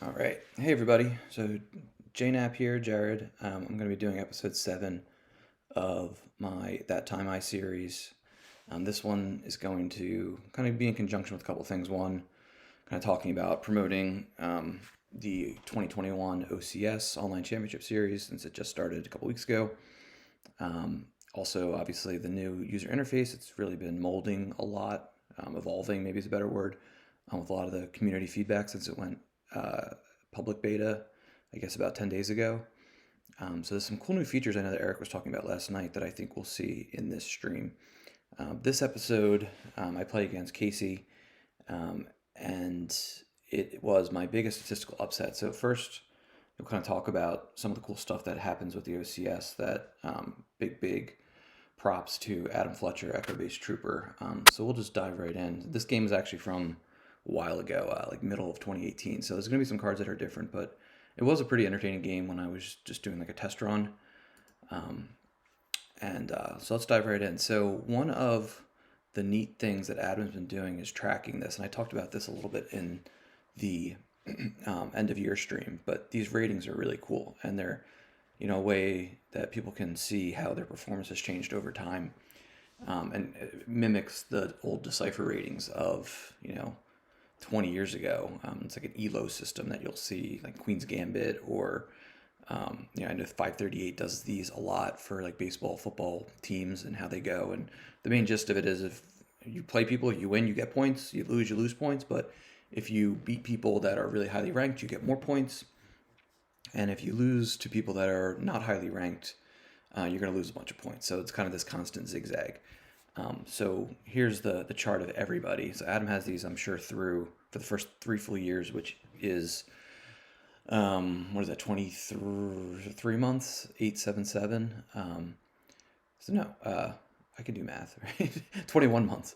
All right. Hey, everybody. So, JNAP here, Jared. I'm going to be doing episode 7 of my That Time I series. This one is going to kind of be in conjunction with a couple of things. One, kind of talking about promoting the 2021 OCS Online Championship Series since it just started a couple weeks ago. Also, obviously, the new user interface. It's really been molding a lot, evolving, maybe is a better word, with a lot of the community feedback since it went public beta, I guess about 10 days ago. So there's some cool new features I know that Eric was talking about last night that I think we'll see in this stream. This episode, I played against Casey, and it was my biggest statistical upset. So first, we'll kind of talk about some of the cool stuff that happens with the OCS. That big props to Adam Fletcher, Echo Base Trooper. So we'll just dive right in. This game is actually from a while ago, like middle of 2018. So there's going to be some cards that are different, but it was a pretty entertaining game when I was just doing like a test run. So let's dive right in. So one of the neat things that Adam's been doing is tracking this, and I talked about this a little bit in the end of year stream, but these ratings are really cool, and they're a way that people can see how their performance has changed over time, and it mimics the old Decipher ratings of 20 years ago. It's like an ELO system that you'll see like Queen's Gambit or I know 538 does these a lot for like baseball, football teams and how they go. And the main gist of it is if you play people, you win, you get points, you lose points. But if you beat people that are really highly ranked, you get more points. And if you lose to people that are not highly ranked, you're going to lose a bunch of points. So it's kind of this constant zigzag. So here's the chart of everybody. So Adam has these, I'm sure, through for the first 3 full years, which is, what is that, 23 months, 877. So no, I can do math, right? 21 months.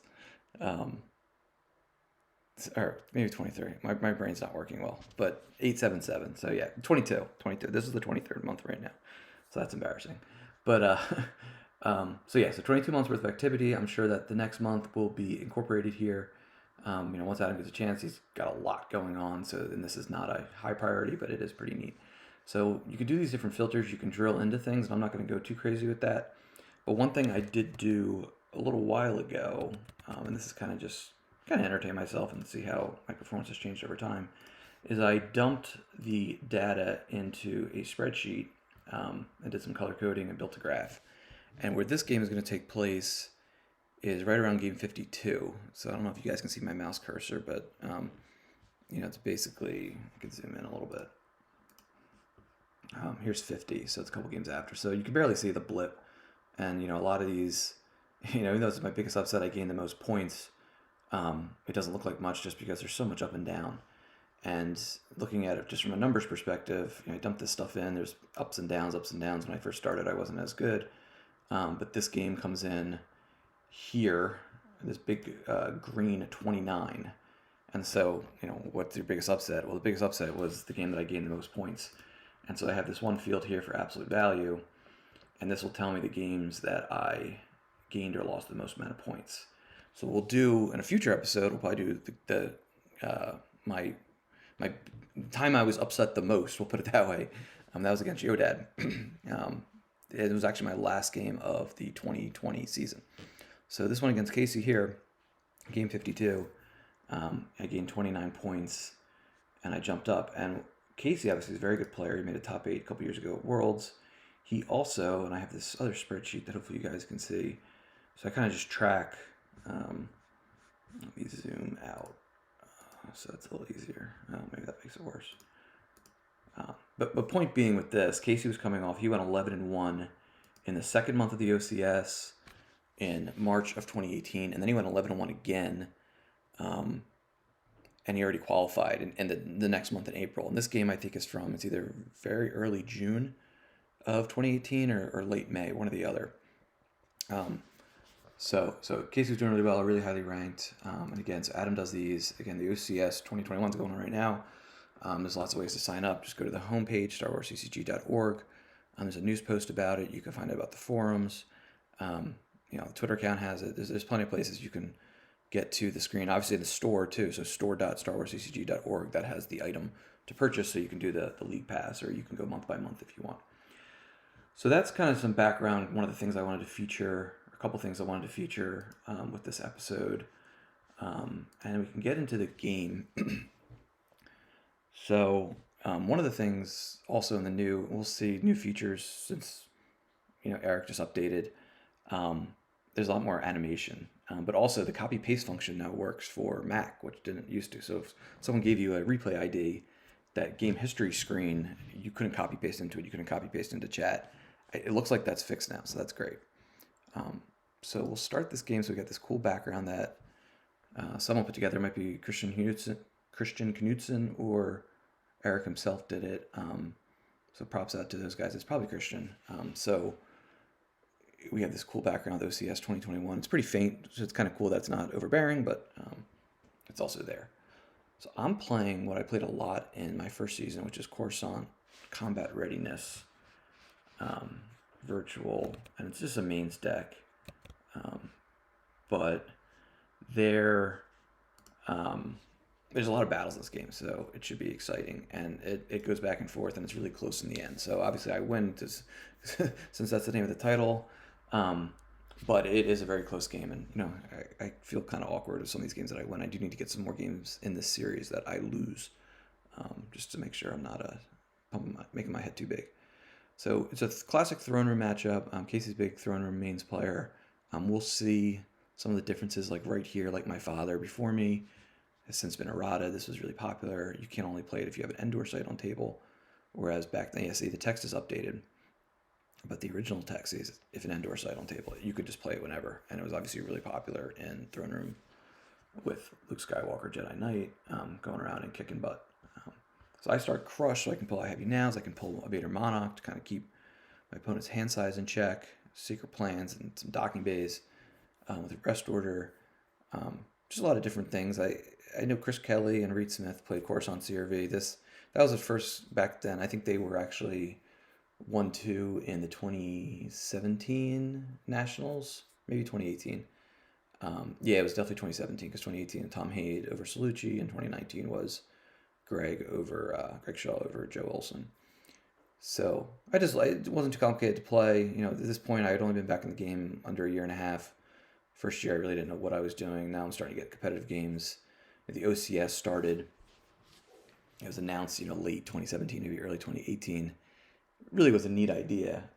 Or maybe 23. My brain's not working well, but 877. So yeah, 22. This is the 23rd month right now. So that's embarrassing. But, so 22 months worth of activity. I'm sure that the next month will be incorporated here. Once Adam gets a chance, he's got a lot going on. And this is not a high priority, but it is pretty neat. So you can do these different filters. You can drill into things, and I'm not going to go too crazy with that. But one thing I did do a little while ago, and this is kind of entertain myself and see how my performance has changed over time, is I dumped the data into a spreadsheet. I did some color coding and built a graph. And where this game is going to take place is right around game 52. So I don't know if you guys can see my mouse cursor, but it's basically, I can zoom in a little bit. Here's 50, so it's a couple games after. So you can barely see the blip. And a lot of these, even though it's my biggest upset, I gained the most points. It doesn't look like much just because there's so much up and down. And looking at it just from a numbers perspective, I dumped this stuff in. There's ups and downs. When I first started, I wasn't as good. But this game comes in here, this big green 29. And so, what's your biggest upset? Well, the biggest upset was the game that I gained the most points. And so I have this one field here for absolute value, and this will tell me the games that I gained or lost the most amount of points. So we'll do, in a future episode, we'll probably do my time I was upset the most, we'll put it that way. That was against Yodad. It was actually my last game of the 2020 season. So this one against Casey here, game 52, I gained 29 points, and I jumped up. And Casey, obviously, is a very good player. He made a top 8 a couple years ago at Worlds. He also, and I have this other spreadsheet that hopefully you guys can see, so I kind of just track, let me zoom out, so it's a little easier. Maybe that makes it worse. But point being with this, Casey was coming off, he went 11-1 in the second month of the OCS in March of 2018, and then he went 11-1 again, and he already qualified in the next month in April. And this game, I think, is from, it's either very early June of 2018 or late May, one or the other. So Casey was doing really well, really highly ranked. And again, so Adam does these. Again, the OCS 2021 is going on right now. There's lots of ways to sign up. Just go to the homepage, starwarsccg.org. There's a news post about it. You can find out about the forums. The Twitter account has it. There's plenty of places you can get to the screen. Obviously, the store too. So store.starwarsccg.org, that has the item to purchase. So you can do the league pass, or you can go month by month if you want. So that's kind of some background. One of the things I wanted to feature, a couple things I wanted to feature with this episode. And we can get into the game. So one of the things also in the new, we'll see new features since, Eric just updated. There's a lot more animation, but also the copy paste function now works for Mac, which didn't used to. So if someone gave you a replay ID, that game history screen, you couldn't copy paste into it. You couldn't copy paste into chat. It looks like that's fixed now, so that's great. So we'll start this game. So we got this cool background that someone put together. It might be Christian Knudsen, or Eric himself did it. So props out to those guys. It's probably Christian. So we have this cool background with OCS 2021. It's pretty faint, so it's kind of cool that's not overbearing, but it's also there. So I'm playing what I played a lot in my first season, which is Coruscant Combat Readiness Virtual, and it's just a mains deck. But there's a lot of battles in this game, so it should be exciting, and it goes back and forth, and it's really close in the end. So obviously I win since that's the name of the title, but it is a very close game, and I feel kind of awkward with some of these games that I win. I do need to get some more games in this series that I lose, just to make sure I'm not making my head too big. So it's a classic throne room matchup. Casey's a big throne room mains player. We'll see some of the differences, like right here, like my father before me has since been errata. This was really popular. You can only play it if you have an Endor site on table, whereas back then, see, the text is updated, but the original text is if an Endor site on table, you could just play it whenever, and it was obviously really popular in throne room with Luke Skywalker, Jedi Knight, going around and kicking butt. So I start Crush, so I can pull a Heavy Nows, I can pull a Vader Monarch to kind of keep my opponent's hand size in check, Secret Plans, and some docking bays with a Rest Order. Just a lot of different things. I know Chris Kelly and Reed Smith played Coruscant CRV. That was the first back then. I think they were actually 1-2 in the 2017 Nationals, maybe 2018. Yeah, it was definitely 2017 because 2018 Tom Haid over Salucci, and 2019 was Greg Shaw over Joe Olson. So it wasn't too complicated to play. At this point, I had only been back in the game under a year and a half. First year, I really didn't know what I was doing. Now I'm starting to get competitive games. The OCS started. It was announced, late 2017, maybe early 2018. It really was a neat idea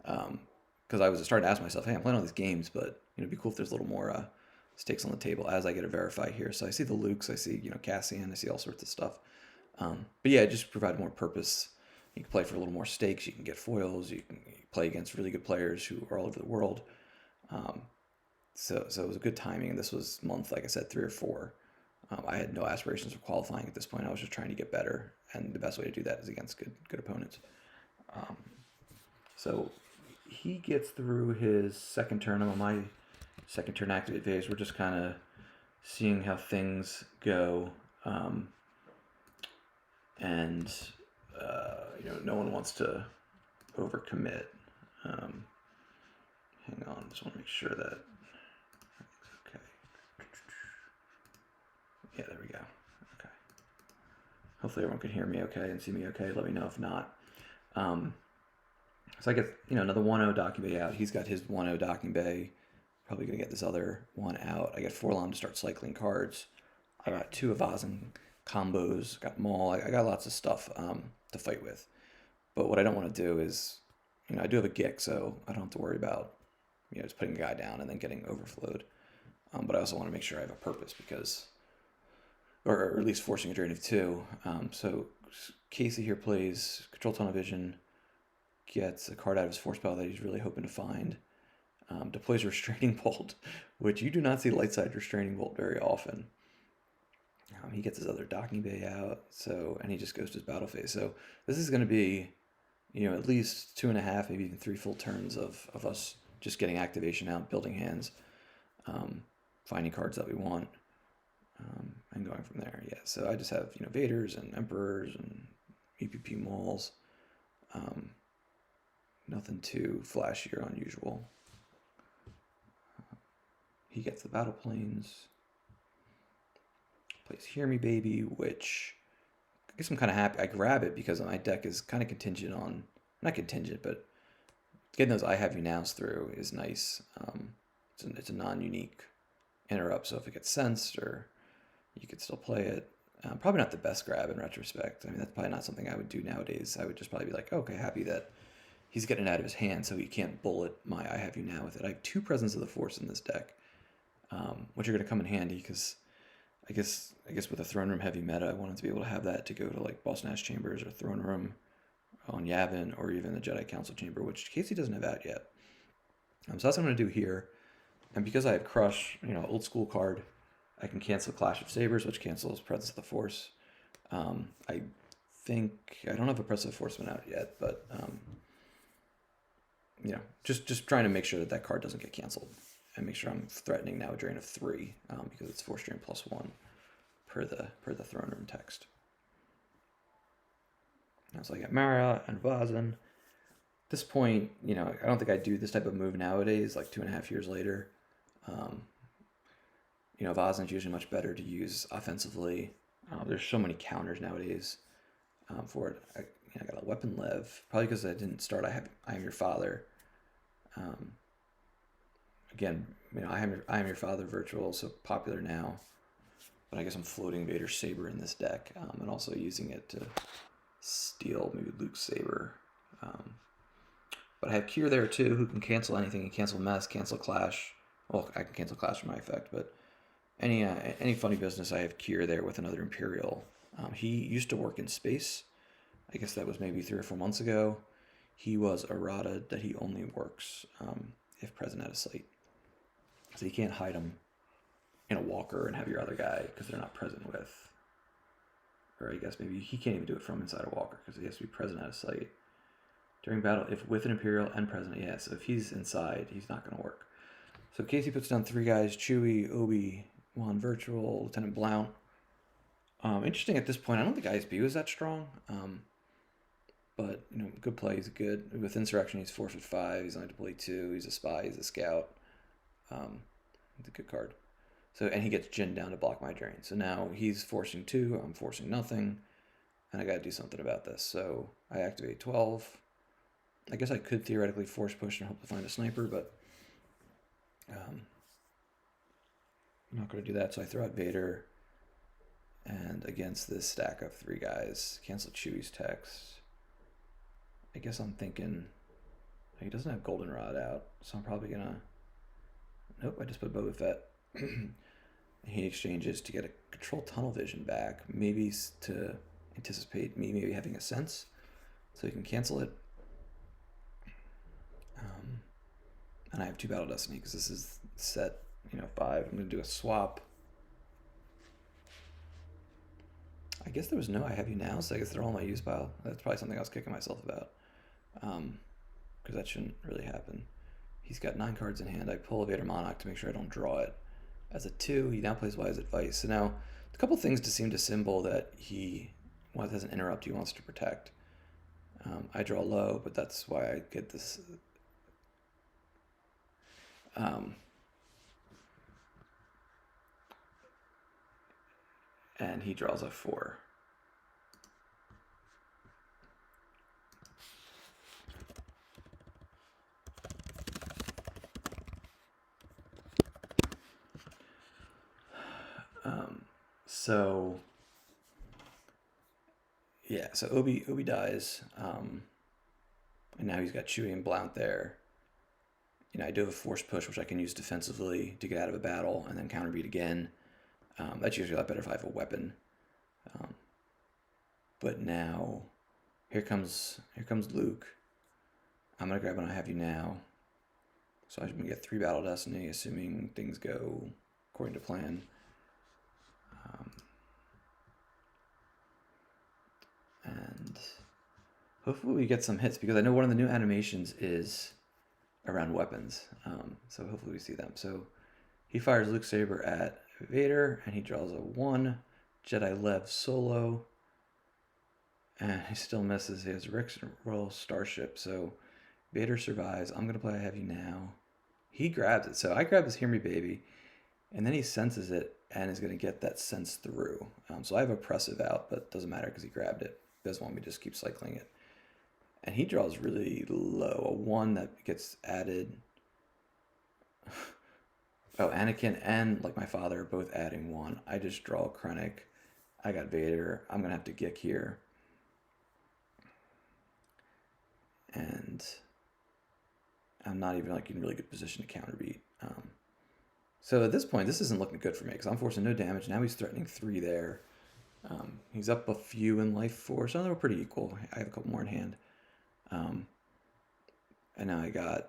because I was starting to ask myself, hey, I'm playing all these games, but it'd be cool if there's a little more stakes on the table as I get to verify here. So I see the Lukes, I see Cassian, I see all sorts of stuff. But yeah, it just provided more purpose. You can play for a little more stakes. You can get foils. You can play against really good players who are all over the world. So it was a good timing. And this was month, like I said, 3 or 4. I had no aspirations of qualifying at this point. I was just trying to get better, and the best way to do that is against good opponents. So he gets through his second turn. I'm on my second turn activate phase. We're just kind of seeing how things go. And no one wants to overcommit. Hang on, just want to make sure that okay. Yeah, there we go. Okay. Hopefully everyone can hear me okay and see me okay. Let me know if not. So I get another 1-0 docking bay out. He's got his 1-0 docking bay. Probably gonna get this other one out. I got Forlon to start cycling cards. I got 2 Avazin combos. Got Maul. I got lots of stuff to fight with. But what I don't want to do is, I do have a Gick, so I don't have to worry about, just putting a guy down and then getting overflowed. But I also want to make sure I have a purpose or at least forcing a drain of 2. So Casey here plays Control Tunnel Vision, gets a card out of his force spell that he's really hoping to find. Deploys Restraining Bolt, which you do not see light side Restraining Bolt very often. He gets his other docking bay out, and he just goes to his battle phase. So this is going to be, at least 2.5, maybe even 3 full turns of us just getting activation out, building hands, finding cards that we want, and going from there. Yeah, so I just have, Vaders and Emperors and EPP Mauls. Nothing too flashy or unusual. He gets the battle planes. plays Hear Me Baby, which I guess I'm kind of happy. I grab it because my deck is kind of contingent on, not contingent, but getting those I Have You Nows through is nice. It's a non-unique interrupt, so if it gets sensed, or you could still play it. Probably not the best grab in retrospect. I mean, that's probably not something I would do nowadays. I would just probably be like, okay, happy that he's getting it out of his hand so he can't bullet my I Have You Now with it. I have 2 Presence of the Force in this deck, which are going to come in handy because I guess with a Throne Room heavy meta, I wanted to be able to have that to go to like Boss Nash Chambers or Throne Room on Yavin, or even the Jedi Council Chamber, which Casey doesn't have out yet. So that's what I'm going to do here. And because I have Crush, old school card, I can cancel Clash of Sabers, which cancels Presence of the Force. I think I don't have a Presence of the Force one out yet, but just trying to make sure that card doesn't get canceled, and make sure I'm threatening now a drain of 3 because it's Force Drain +1 per the Throne Room text. Now, so I got Mara and Vazan. At this point, I don't think I'd do this type of move nowadays, like 2.5 years later. Vazan's usually much better to use offensively. There's so many counters nowadays for it. I got a Weapon Lev, probably because I didn't start I Am Your Father. Again, I Am Your Father virtual, so popular now. But I guess I'm floating Vader Saber in this deck, and also using it to steal maybe Luke's Saber. But I have Kier there too, who can cancel anything. He can cancel Mess, cancel Clash. Well, I can cancel Clash for my effect, but any funny business, I have Kier there with another Imperial. He used to work in space. I guess that was maybe 3 or 4 months ago. He was errata that he only works if present at a site. So you can't hide him in a walker and have your other guy because they're not present with. Or I guess maybe he can't even do it from inside a walker because he has to be present at a site. During battle, if with an Imperial and present, yeah, so if he's inside, he's not going to work. So Casey puts down 3 guys, Chewie, Obi-Wan Virtual, Lieutenant Blount. Interesting at this point, I don't think ISB was that strong. But, good play, he's good. With Insurrection, he's 4/5, he's only deployed 2, he's a spy, he's a scout. It's a good card. So, and he gets Jin down to block my drain. So now he's forcing 2, I'm forcing nothing, and I gotta do something about this. So I activate 12. I guess I could theoretically force push and hope to find a sniper, but I'm not going to do that. So I throw out Vader, and against this stack of 3 guys, cancel Chewie's text. I guess I'm thinking he doesn't have Goldenrod out, so I'm probably going to... Nope, I just put Boba Fett. He exchanges to get a control tunnel vision back, maybe to anticipate me maybe having a sense, so he can cancel it. And I have 2 Battle Destiny because this is set, 5. I'm going to do a swap. I guess there was no I Have You Now, so I guess they're all in my use pile. That's probably something I was kicking myself about. Because that shouldn't really happen. He's got 9 cards in hand. I pull a Vader Monarch to make sure I don't draw it. As a 2, he now plays Wise Advice. So now, a couple things to seem to symbol that he has an interrupt he wants to protect. I draw low, but that's why I get this... and he draws a 4. So Obi dies, and now he's got Chewie and Blount there. I do have a force push, which I can use defensively to get out of a battle and then counterbeat again. That's usually a lot better if I have a weapon. But now, here comes Luke. I'm gonna grab an I Have You Now. So I'm gonna get 3 Battle Destiny, assuming things go according to plan. And hopefully we get some hits, because I know one of the new animations is around weapons. So hopefully we see them. So he fires Luke Saber at Vader, and he draws a 1. Jedi Lev solo. And he still misses. He has Rick's Royal Starship. So Vader survives. I'm going to play I Have You Now. He grabs it. So I grab his Hear Me Baby. And then he senses it and is going to get that sense through. So I have oppressive out, but it doesn't matter because he grabbed it. He doesn't want me to just keep cycling it. And he draws really low. A 1 that gets added. Oh, Anakin and like my father are both adding 1. I just draw Krennic. I got Vader. I'm going to have to Gick here. And I'm not even like in really good position to counterbeat. So at this point, this isn't looking good for me because I'm forcing no damage. Now he's threatening 3 there. He's up a few in life force. So they're pretty equal. I have a couple more in hand. And now I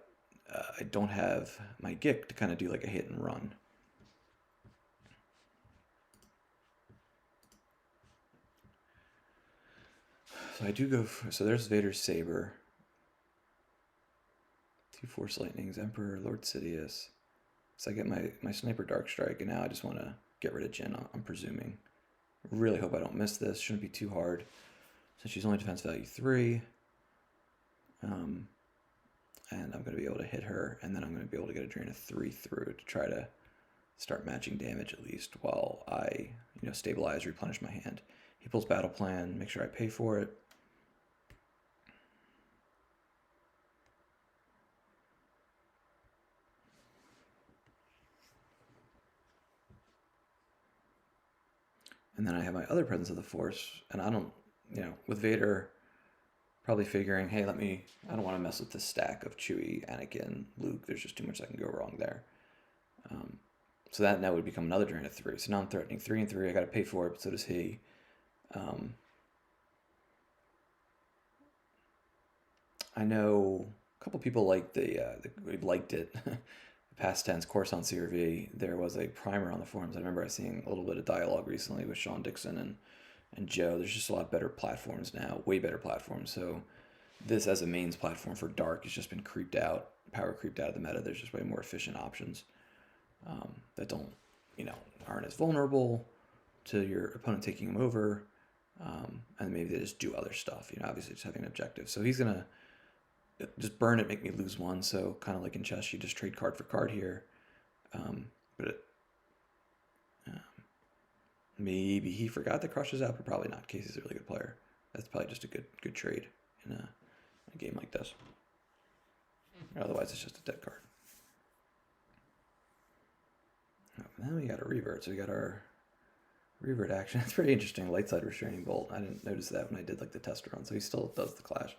don't have my Gick to kind of do like a hit and run. So I do go so there's Vader's Saber. 2 Force Lightnings, Emperor, Lord Sidious. So I get my Sniper Dark Strike, and now I just want to get rid of Jyn, I'm presuming. Really hope I don't miss this. Shouldn't be too hard. Since she's only defense value 3. And I'm going to be able to hit her, and then I'm going to be able to get a drain of 3 through to try to start matching damage at least while I, stabilize, replenish my hand. He pulls Battle Plan, make sure I pay for it. And then I have my other Presence of the Force, and I don't, with Vader probably figuring, hey, I don't want to mess with this stack of Chewie, Anakin, Luke. There's just too much that can go wrong there. So that now would become another drain of 3. So now I'm threatening 3 and 3. I got to pay for it, but so does he. I know a couple people liked liked it. Past tense, Coruscant CRV. There was a primer on the forums. I remember seeing a little bit of dialogue recently with Sean Dixon and Joe. There's just a lot better platforms now, way better platforms. So this as a mains platform for Dark has just been creeped out, power creeped out of the meta. There's just way more efficient options that don't, aren't as vulnerable to your opponent taking them over. And maybe they just do other stuff, obviously just having an objective. So he's going to just burn it, make me lose 1. So kind of like in chess, you just trade card for card here. Maybe he forgot that Crush is out, but probably not. Casey's a really good player. That's probably just a good trade in a game like this. Otherwise, it's just a dead card. Then we got a revert. So we got our revert action. It's pretty interesting. Light side restraining bolt. I didn't notice that when I did like the test run. So he still does the clash.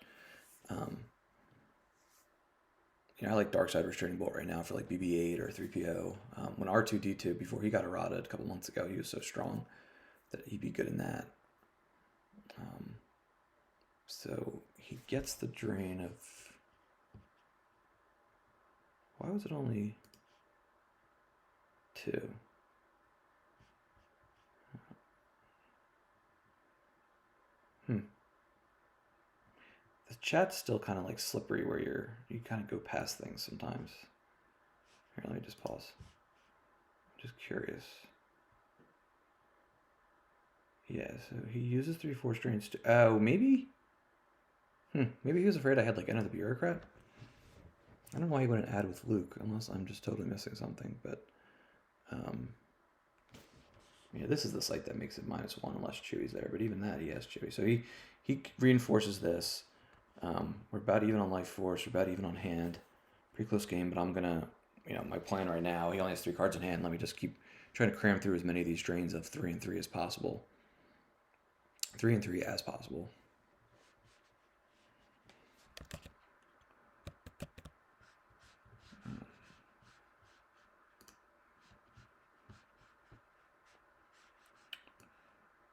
I like dark side restraining bolt right now for like BB-8 or 3PO. When R2-D2, before he got errata a couple months ago, he was so strong that he'd be good in that. So he gets the drain of... Why was it only 2? The chat's still kind of like slippery where you kind of go past things sometimes. Here, let me just pause. I'm just curious. Yeah, so he uses 3 Force drains to... Oh, maybe? Maybe he was afraid I had like Enter the Bureaucrat? I don't know why he wouldn't add with Luke, unless I'm just totally missing something, but... yeah, this is the site that makes it -1 unless Chewie's there, but even that, he has Chewie. So he reinforces this. We're about even on life force. We're about even on hand. Pretty close game, but I'm gonna, my plan right now. He only has 3 cards in hand. Let me just keep trying to cram through as many of these drains of 3 and 3 as possible. 3 and 3 as possible.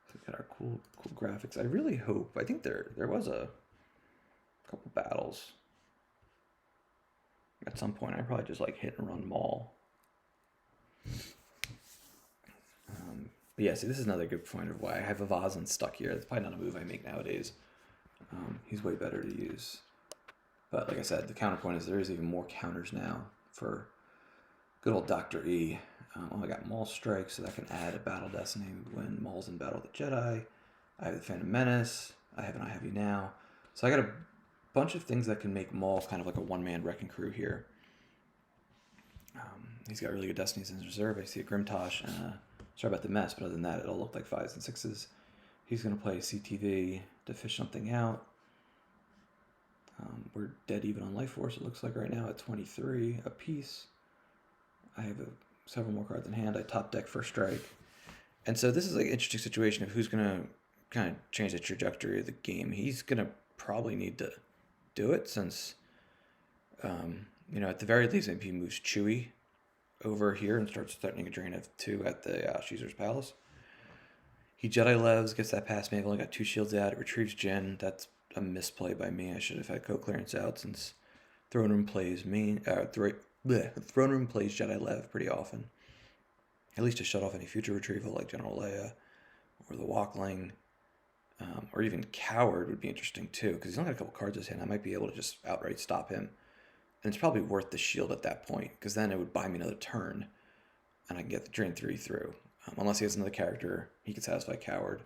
So we got our cool graphics. I really hope. I think there was a couple battles at some point. I probably just like hit and run Maul. But yeah, see, this is another good point of why I have Avazan stuck here. That's probably not a move I make nowadays. He's way better to use. But like I said, the counterpoint is there is even more counters now for good old Dr. E. I got Maul Strike, so that can add a Battle Destiny when Maul's in Battle with the Jedi. I have the Phantom Menace. I have an I Have You Now. So I got a bunch of things that can make Maul kind of like a one-man wrecking crew here. He's got really good destinies in his reserve. I see a Grimtosh. Sorry about the mess, but other than that, it all looked like 5s and 6s. He's going to play CTV to fish something out. We're dead even on Life Force, it looks like right now, at 23 apiece. I have several more cards in hand. I top deck for strike. And so this is like an interesting situation of who's going to kind of change the trajectory of the game. He's going to probably need to do it since, at the very least, maybe he moves Chewy over here and starts threatening a drain of 2 at the Caesar's Palace. He Jedi Levs, gets that pass Mavel, got 2 shields out, it retrieves Jin. That's a misplay by me. I should have had co-clearance out since Throne Room plays Throne Room plays Jedi Lev pretty often. At least to shut off any future retrieval like General Leia or the Walkling, or even Coward would be interesting too, because he's only got a couple cards in his hand. I might be able to just outright stop him. And it's probably worth the shield at that point, because then it would buy me another turn, and I can get the Drain 3 through. Unless he has another character, he can satisfy Coward,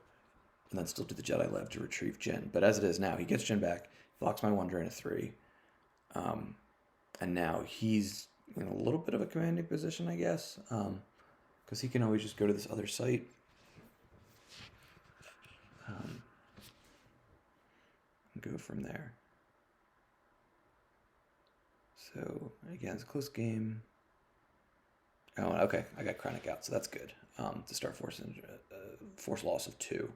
and then still do the Jedi Lev to retrieve Jin. But as it is now, he gets Jin back, blocks my 1 Drain of 3, and now he's in a little bit of a commanding position, I guess, because he can always just go to this other site. And go from there. So, again, it's a close game. Oh, okay, I got Krennic out, so that's good. To start force loss of 2.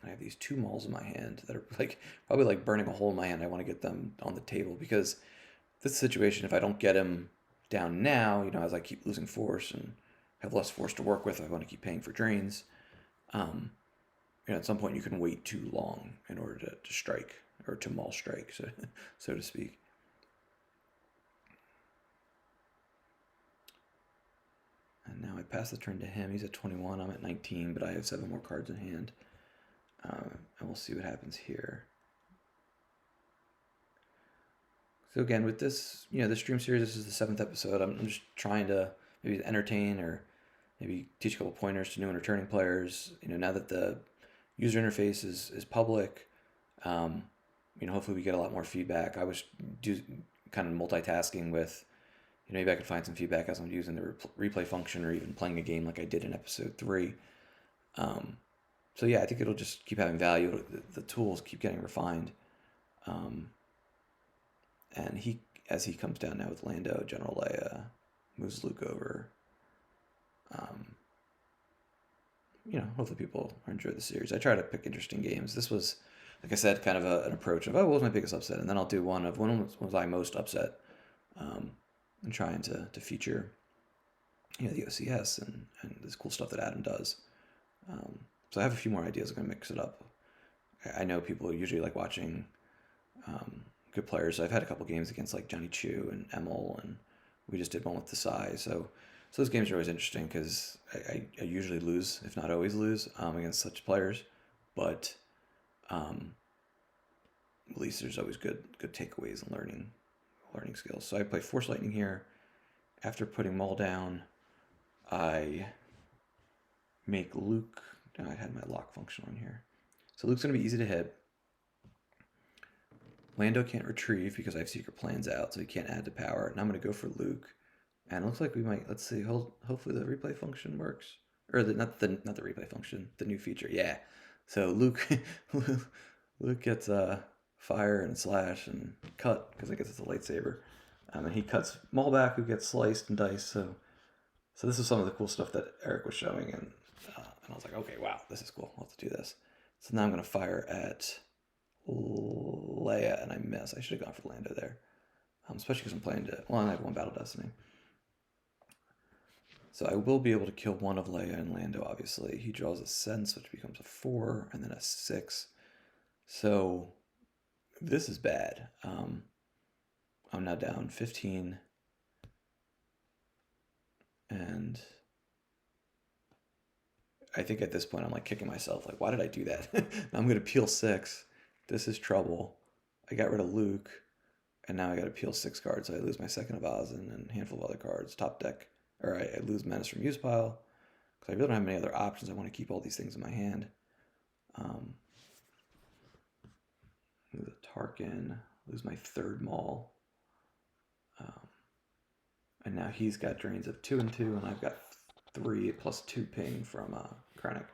I have these 2 Mauls in my hand that are probably like burning a hole in my hand. I want to get them on the table, because this situation, if I don't get him down now, as I keep losing force and have less force to work with, I want to keep paying for drains. At some point you can wait too long in order to strike, or to Maul strike, so to speak. And now I pass the turn to him. He's at 21, I'm at 19, but I have 7 more cards in hand. And we'll see what happens here. So again, with this, the stream series, this is the 7th episode. I'm just trying to maybe entertain or maybe teach a couple pointers to new and returning players. Now that the user interface is public, hopefully we get a lot more feedback. I was kind of multitasking with, maybe I could find some feedback as I'm using the replay function or even playing a game like I did in episode 3. So yeah, I think it'll just keep having value. The tools keep getting refined. And as he comes down now with Lando, General Leia, moves Luke over. Hopefully people enjoy the series. I try to pick interesting games. This was, like I said, kind of an approach of, what was my biggest upset? And then I'll do one of when was I most upset, and trying to feature, the OCS and this cool stuff that Adam does. So I have a few more ideas. I'm going to mix it up. I know people usually like watching good players. So I've had a couple games against like Johnny Chu and Emil, and we just did one with Desai. So those games are always interesting because I usually lose, if not always lose, against such players. But at least there's always good takeaways and learning skills. So I play Force Lightning here. After putting Maul down, I make Luke. I had my lock function on here. So Luke's going to be easy to hit. Lando can't retrieve because I have secret plans out, so he can't add to power. And I'm going to go for Luke. And it looks like we might, let's see, hopefully the replay function works. Or not the replay function, the new feature. Yeah. So Luke gets fire and slash and cut, because I guess it's a lightsaber. And he cuts Maul back, who gets sliced and diced. So this is some of the cool stuff that Eric was showing, and I was like, okay, wow, this is cool. I'll have to do this. So now I'm going to fire at Leia, and I miss. I should have gone for Lando there, especially because I'm playing I have 1 Battle Destiny. So I will be able to kill one of Leia and Lando, obviously. He draws a Sense, which becomes a 4, and then a 6. So this is bad. I'm now down 15. And I think at this point I'm like kicking myself. Like, why did I do that? I'm going to peel 6. This is trouble. I got rid of Luke, and now I got to peel 6 cards. So I lose my second of Ozin and a handful of other cards. Top deck. Or I lose Menace from use pile, because I really don't have many other options. I want to keep all these things in my hand. Lose a Tarkin. Lose my 3rd Maul. And now he's got drains of 2 and 2, and I've got 3 plus 2 ping from Krennic.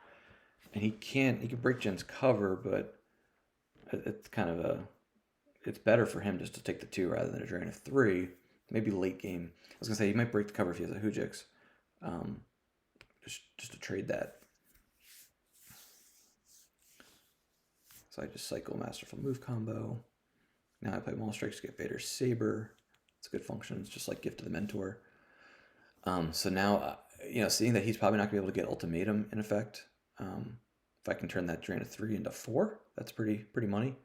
And he can break Jen's cover, but it's kind of it's better for him just to take the 2 rather than a drain of 3. Maybe late game. I was gonna say he might break the cover if he has a Hujix. Just to trade that. So I just cycle Masterful Move combo. Now I play Maul Strikes to get Vader's Saber. It's a good function. It's just like Gift to the Mentor. So now, seeing that he's probably not going to be able to get Ultimatum in effect, if I can turn that drain of 3 into 4, that's pretty money.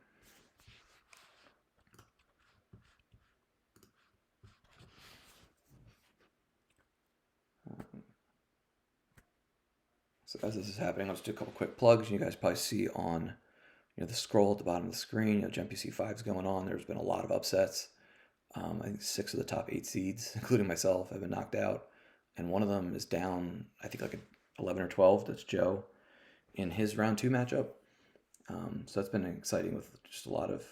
So as this is happening, I'll just do a couple quick plugs. You guys probably see on the scroll at the bottom of the screen, Gemp UI 5 is going on. There's been a lot of upsets. I think 6 of the top 8 seeds, including myself, have been knocked out. And one of them is down, I think like 11 or 12. That's Joe in his round 2 matchup. So that's been exciting with just a lot of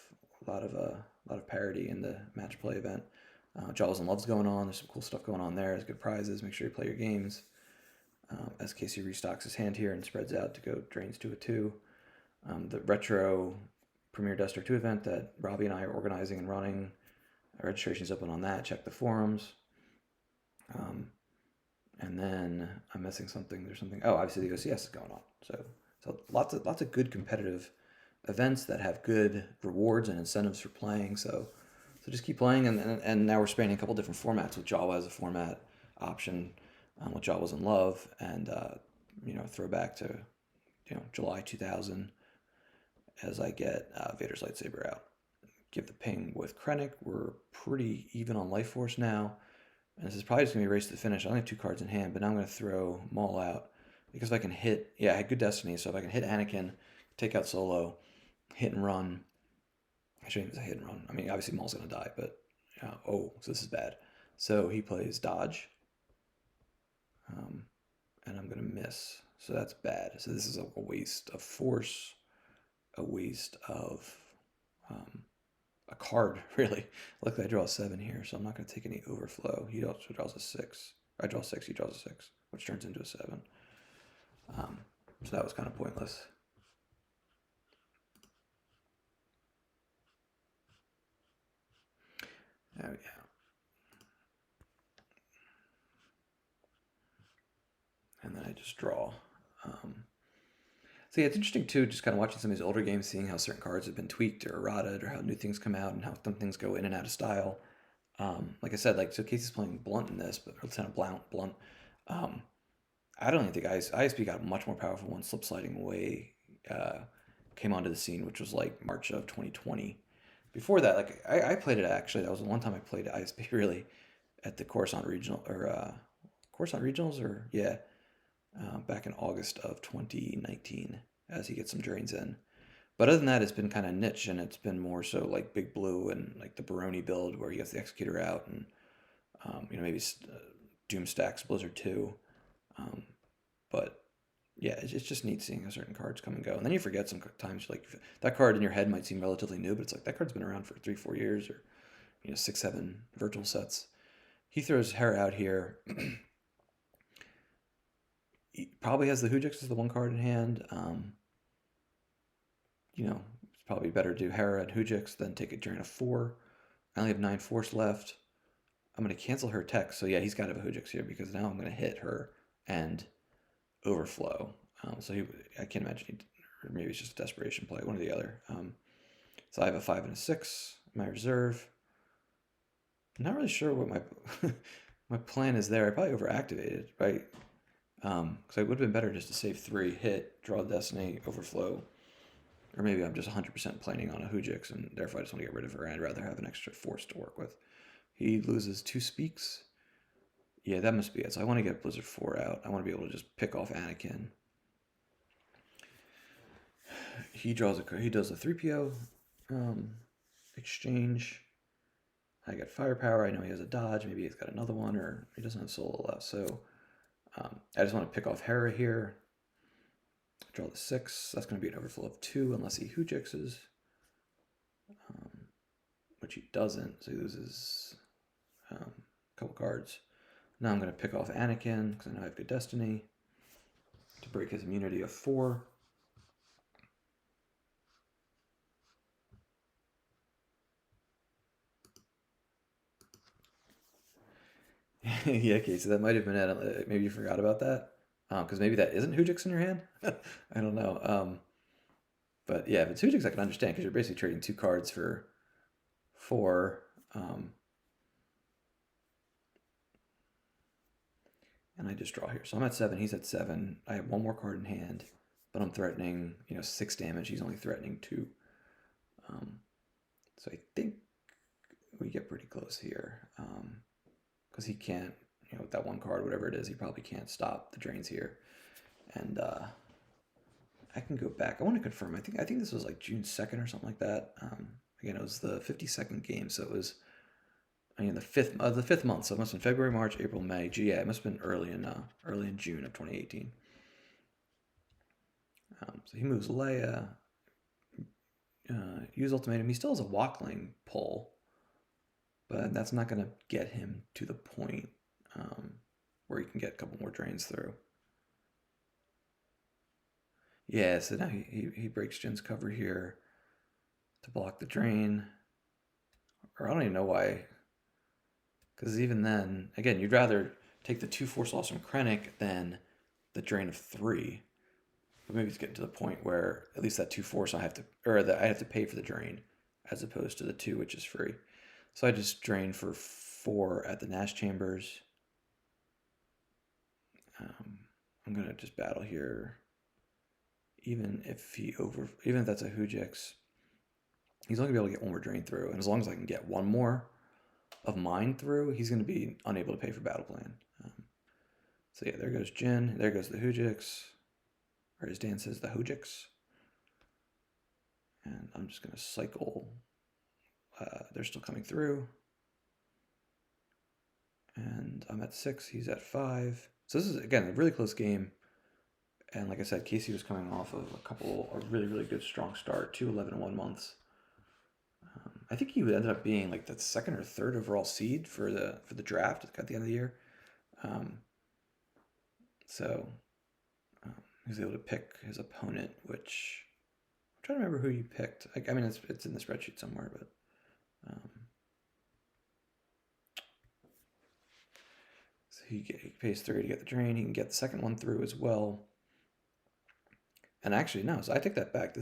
parity in the match play event. Jaws and Love's going on. There's some cool stuff going on there. There's good prizes. Make sure you play your games. As Casey restocks his hand here and spreads out to go drains 2 of 2. The retro Premier Duster 2 event that Robbie and I are organizing and running. Registration's open on that. Check the forums. And then I'm missing something. There's something. Oh, obviously the OCS is going on. So lots of good competitive events that have good rewards and incentives for playing. So just keep playing. And now we're spanning a couple different formats with Jawa as a format option, with Jawa's in Love, and throwback to July 2000 as I get Vader's lightsaber out. Give the ping with Krennic. We're pretty even on Life Force now. And this is probably just going to be a race to the finish. I only have 2 cards in hand, but now I'm going to throw Maul out. Because if I can hit... Yeah, I had good Destiny, so if I can hit Anakin, take out Solo, hit and run... I shouldn't even say hit and run. I mean, obviously Maul's going to die, but... so this is bad. So he plays Dodge. And I'm going to miss. So that's bad. So this is a waste of Force. A waste of... a card, really. Luckily, I draw a 7 here, so I'm not going to take any overflow. He also draws a 6. I draw 6, he draws a 6, which turns into a 7. So that was kind of pointless. Oh, yeah. And then I just draw. So yeah, it's interesting too, just kind of watching some of these older games, seeing how certain cards have been tweaked or errated, or how new things come out and how some things go in and out of style. Like I said, so Casey's playing Blunt in this, but Lieutenant Blunt. I don't even think ISP got much more powerful when Slip Sliding Away came onto the scene, which was like March of 2020. Before that, I played it actually. That was the one time I played ISP really at the Coruscant Regional or Coruscant Regionals, or yeah. Back in August of 2019 as he gets some drains in. But other than that, it's been kind of niche, and it's been more so like Big Blue and like the Baroni build where he gets the Executor out and, maybe Doom Stacks Blizzard 2. But yeah, it's just neat seeing how certain cards come and go. And then you forget sometimes, like that card in your head might seem relatively new, but it's like that card's been around for 3-4 years, or 6-7 virtual sets. He throws Hera out here. He probably has the Hujix as the 1 card in hand. It's probably better to do Hera and Hujix than take a drain of 4. I only have 9 Force left. I'm going to cancel her tech. So yeah, he's got to have a Hujix here because now I'm going to hit her and overflow. I can't imagine or maybe it's just a desperation play, one or the other. So I have a 5 and a 6 in my reserve. I'm not really sure what my plan is there. I probably overactivated, right? Because it would have been better just to save 3, hit, draw Destiny, overflow. Or maybe I'm just 100% planning on a Hujix, and therefore I just want to get rid of her, and I'd rather have an extra Force to work with. He loses 2 Speaks. Yeah, that must be it. So I want to get Blizzard 4 out. I want to be able to just pick off Anakin. He does a 3PO exchange. I got Firepower. I know he has a Dodge. Maybe he's got another one, or he doesn't have Solo left. So I just want to pick off Hera here. Draw the 6. That's going to be an overflow of 2 unless he Hujixes. Which he doesn't. So he loses couple cards. Now I'm going to pick off Anakin because I know I have good destiny to break his immunity of 4. Yeah, okay, so that might have been it. Maybe you forgot about that. Because maybe that isn't Hujix in your hand. I don't know. But yeah, if it's Hujix, I can understand because you're basically trading 2 cards for 4. And I just draw here. So I'm at 7, he's at 7. I have 1 more card in hand, but I'm threatening, 6 damage. He's only threatening 2. So I think we get pretty close here. Because he can't, with that 1 card, whatever it is, he probably can't stop the drains here. And I can go back. I want to confirm. I think this was like June 2nd or something like that. Again, it was the 52nd game, so it was the fifth month. So it must have been February, March, April, May. Yeah, it must have been early in June of 2018. So he moves Leia. Use ultimatum. He still has a Walkling pull, but that's not going to get him to the point where he can get a couple more drains through. Yeah, so now he breaks Jin's cover here to block the drain. Or I don't even know why. Because even then, again, you'd rather take the 2 Force Loss from Krennic than the drain of 3. But maybe it's getting to the point where at least that 2 Force I have to pay for the drain as opposed to the 2, which is free. So I just drain for 4 at the Nash Chambers. I'm gonna just battle here. Even if that's a Hujix, he's only gonna be able to get 1 more drain through, and as long as I can get 1 more of mine through, he's gonna be unable to pay for battle plan. So yeah, there goes Jin. There goes the Hujix, or as Dan says, the Hujix. And I'm just gonna cycle. They're still coming through, and I'm at 6. He's at 5. So this is again a really close game. And like I said, Casey was coming off of a really, really good strong start, 2 11-1 months. I think he ended up being like the 2nd or 3rd overall seed for the draft at the end of the year. So he was able to pick his opponent, which I'm trying to remember who you picked. I mean, it's in the spreadsheet somewhere, but so he pays 3 to get the drain. He can get the second one through as well. And actually, no, so I take that back.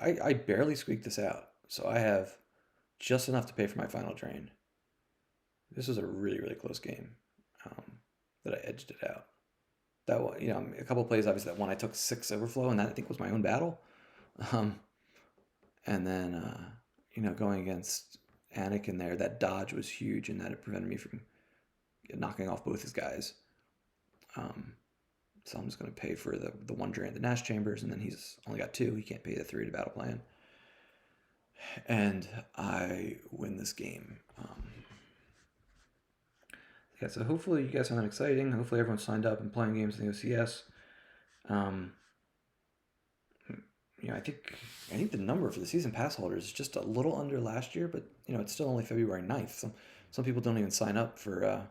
I barely squeaked this out. So I have just enough to pay for my final drain. This was a really, really close game that I edged it out. That one, a couple of plays, obviously, that one I took 6 overflow, and that I think was my own battle. And then, going against Anakin there, that dodge was huge, and that it prevented me from knocking off both his guys. So I'm just going to pay for the 1 drain at the Nash Chambers, and then he's only got 2. He can't pay the 3 to battle plan. And I win this game. Yeah, so hopefully you guys found that exciting. Hopefully everyone signed up and playing games in the OCS. I think the number for the season pass holders is just a little under last year, but it's still only February 9th. Some people don't even sign up for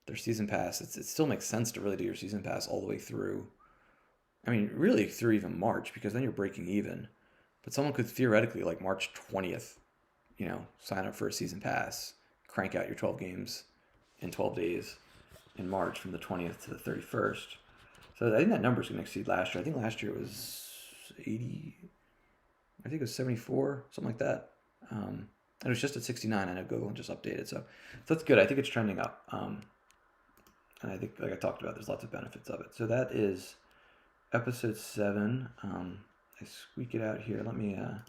their season pass. It still makes sense to really do your season pass all the way through. I mean, really through even March, because then you're breaking even. But someone could theoretically, like March 20th, sign up for a season pass, crank out your 12 games in 12 days in March from the 20th to the 31st. So I think that number is going to exceed last year. I think last year it was 80. I think it was 74, something like that. And it was just at 69. I know Google just updated. So that's good. I think it's trending up. And I think, like I talked about, there's lots of benefits of it. So that is episode 7. I squeak it out here. Let me, and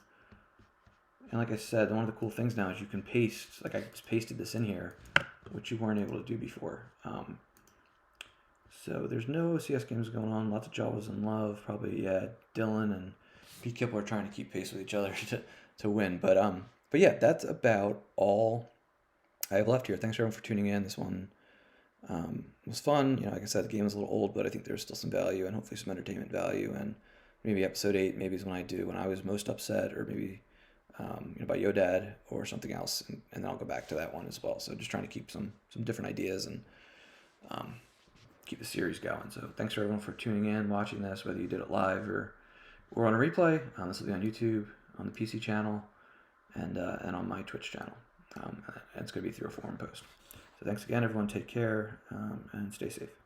like I said, one of the cool things now is you can paste, like I just pasted this in here, which you weren't able to do before. So there's no OCS games going on. Lots of Jawas in love. Probably, yeah, Dylan and Pete Kipple are trying to keep pace with each other to win. But yeah, that's about all I have left here. Thanks everyone for tuning in. This one was fun. Like I said, the game was a little old, but I think there's still some value and hopefully some entertainment value. And maybe episode 8 maybe is when I was most upset, or maybe by Yo Dad or something else, and then I'll go back to that one as well. So just trying to keep some different ideas and keep the series going. So thanks for everyone for tuning in, watching this, whether you did it live or on a replay. This will be on YouTube, on the PC channel, and on my Twitch channel. And it's going to be through a forum post. So thanks again, everyone. Take care and stay safe.